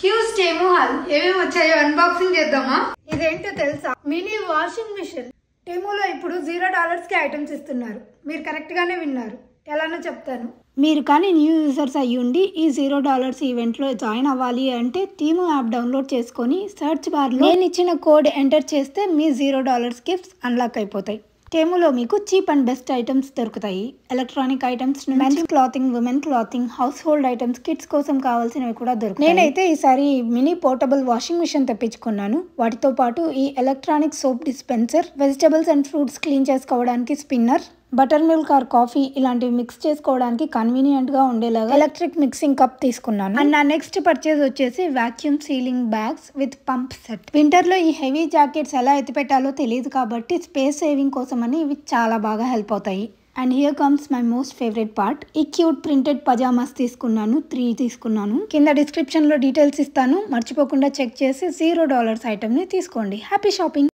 Huge టేమో hall ఏమేమి వచ్చాయో unboxing చేద్దామా. ఇదేంటో తెలుసా? Mini washing machine. టేమోలో ఇప్పుడు $0 ఐటమ్స్ ఇస్తున్నారు. మీరు కరెక్ట్ గానే విన్నారు. ఎలానో చెప్తాను. మీరు కానీ న్యూ యూజర్స్ అయ్యుండి ఈ $0 ఈవెంట్లో జాయిన్ అవ్వాలి అంటే టీము యాప్ డౌన్లోడ్ చేసుకొని సర్చ్ బార్లో నేను ఇచ్చిన కోడ్ ఎంటర్ చేస్తే మీ $0 గిఫ్ట్స్ అన్లాక్ అయిపోతాయి. టేములో మీకు చీప్ అండ్ బెస్ట్ ఐటమ్స్ దొరుకుతాయి. Electronic items, men's clothing, women clothing, household items, kids కోసం కావాల్సినవి కూడా దొరుకుతాయి. నేనైతే ఈసారి మినీ పోర్టబుల్ వాషింగ్ మిషన్ తెప్పించుకున్నాను. వాటితో పాటు ఈ electronic soap dispenser, vegetables and fruits clean చేసుకోవడానికి spinner, butter milk or coffee ఇలాంటివి మిక్స్ చేసుకోవడానికి కన్వీనియంట్ గా ఉండేలాగా ఎలక్ట్రిక్ మిక్సింగ్ కప్ తీసుకున్నాను. అండ్ నా నెక్స్ట్ పర్చేజ్ వచ్చేసి vacuum sealing bags with pump set. Winter లో ఈ హెవీ జాకెట్స్ ఎలా ఎత్తిపెట్టాలో తెలియదు కాబట్టి స్పేస్ సేవింగ్ కోసం అని ఇవి చాలా బాగా హెల్ప్ అవుతాయి. And here comes my most favourite part. ఈ క్యూట్ ప్రింటెడ్ పజామాస్ తీసుకున్నాను. 3 తీసుకున్నాను. కింద డిస్క్రిప్షన్ లో డీటెయిల్స్ ఇస్తాను. మర్చిపోకుండా చెక్ చేసి $0 ఐటమ్ ని తీసుకోండి. Happy shopping.